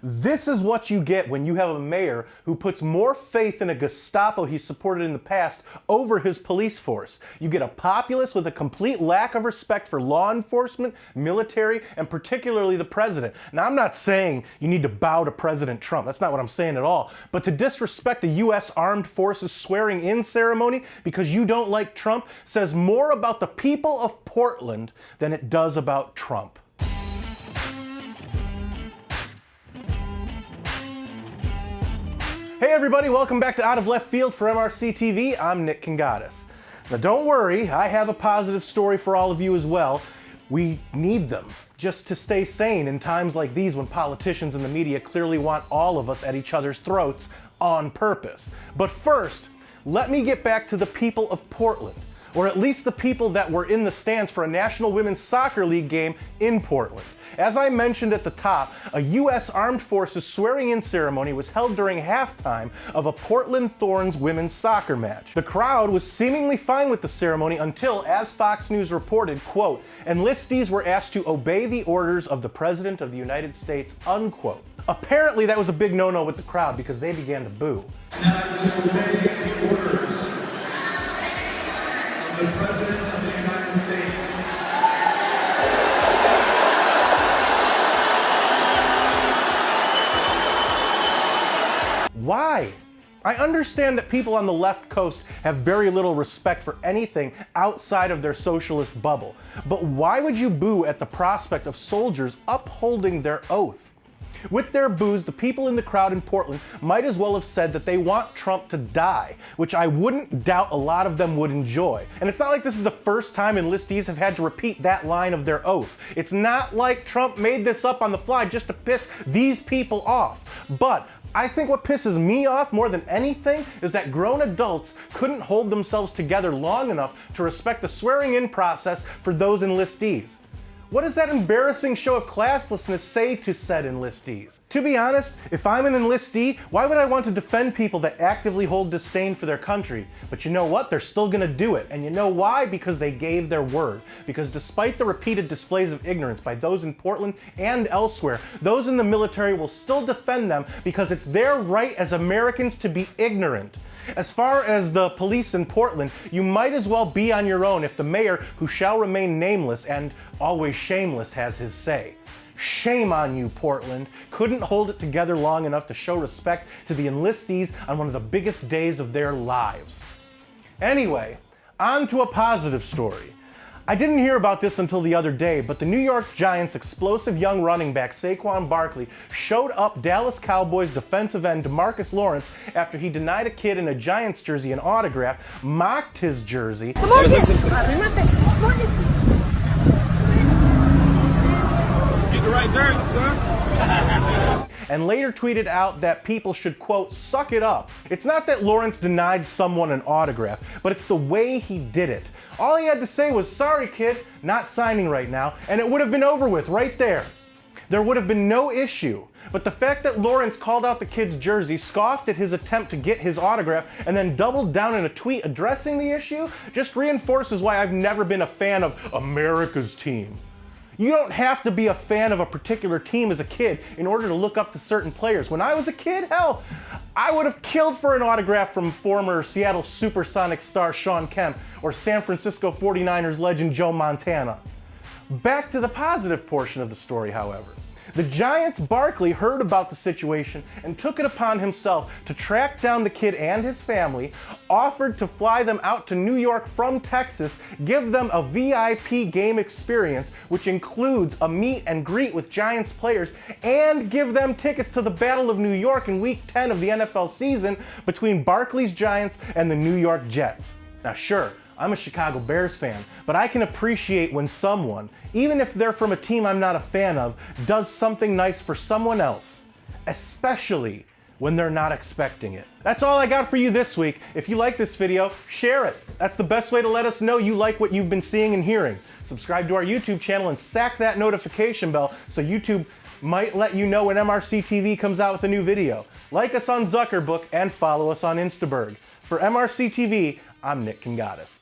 This is what you get when you have a mayor who puts more faith in a Gestapo he supported in the past over his police force. You get a populace with a complete lack of respect for law enforcement, military, and particularly the president. Now, I'm not saying you need to bow to President Trump. That's not what I'm saying at all. But to disrespect the U.S. Armed Forces swearing-in ceremony because you don't like Trump says more about the people of Portland than it does about Trump. Hey everybody, welcome back to Out of Left Field for MRC-TV. I'm Nick Kangadis. Now don't worry, I have a positive story for all of you as well. We need them just to stay sane in times like these when politicians and the media clearly want all of us at each other's throats on purpose. But first, let me get back to the people of Portland, or at least the people that were in the stands for a National Women's Soccer League game in Portland. As I mentioned at the top, a U.S. Armed Forces swearing-in ceremony was held during halftime of a Portland Thorns women's soccer match. The crowd was seemingly fine with the ceremony until, as Fox News reported, quote, enlistees were asked to obey the orders of the President of the United States, unquote. Apparently that was a big no-no with the crowd because they began to boo. Now we obey the orders of the President of the United States. Why? I understand that people on the left coast have very little respect for anything outside of their socialist bubble. But why would you boo at the prospect of soldiers upholding their oath? With their boos, the people in the crowd in Portland might as well have said that they want Trump to die, which I wouldn't doubt a lot of them would enjoy. And it's not like this is the first time enlistees have had to repeat that line of their oath. It's not like Trump made this up on the fly just to piss these people off. But I think what pisses me off more than anything is that grown adults couldn't hold themselves together long enough to respect the swearing-in process for those enlistees. What does that embarrassing show of classlessness say to said enlistees? To be honest, if I'm an enlistee, why would I want to defend people that actively hold disdain for their country? But you know what? They're still gonna do it. And you know why? Because they gave their word. Because despite the repeated displays of ignorance by those in Portland and elsewhere, those in the military will still defend them because it's their right as Americans to be ignorant. As far as the police in Portland, you might as well be on your own if the mayor, who shall remain nameless and always shameless, has his say. Shame on you, Portland. Couldn't hold it together long enough to show respect to the enlistees on one of the biggest days of their lives. Anyway, on to a positive story. I didn't hear about this until the other day, but the New York Giants' explosive young running back Saquon Barkley showed up Dallas Cowboys defensive end DeMarcus Lawrence after he denied a kid in a Giants jersey an autograph, mocked his jersey, and later tweeted out that people should, quote, suck it up. It's not that Lawrence denied someone an autograph, but it's the way he did it. All he had to say was, sorry kid, not signing right now, and it would have been over with right there. There would have been no issue. But the fact that Lawrence called out the kid's jersey, scoffed at his attempt to get his autograph, and then doubled down in a tweet addressing the issue just reinforces why I've never been a fan of America's team. You don't have to be a fan of a particular team as a kid in order to look up to certain players. When I was a kid, hell, I would have killed for an autograph from former Seattle Supersonics star Shawn Kemp or San Francisco 49ers legend Joe Montana. Back to the positive portion of the story, however. The Giants' Barkley heard about the situation and took it upon himself to track down the kid and his family, offered to fly them out to New York from Texas, give them a VIP game experience, which includes a meet and greet with Giants players, and give them tickets to the Battle of New York in Week 10 of the NFL season between Barkley's Giants and the New York Jets. Now sure, I'm a Chicago Bears fan, but I can appreciate when someone, even if they're from a team I'm not a fan of, does something nice for someone else, especially when they're not expecting it. That's all I got for you this week. If you like this video, share it. That's the best way to let us know you like what you've been seeing and hearing. Subscribe to our YouTube channel and sack that notification bell so YouTube might let you know when MRC-TV comes out with a new video. Like us on Zuckerbook and follow us on Instaburg. For MRC-TV, I'm Nick Kangadis.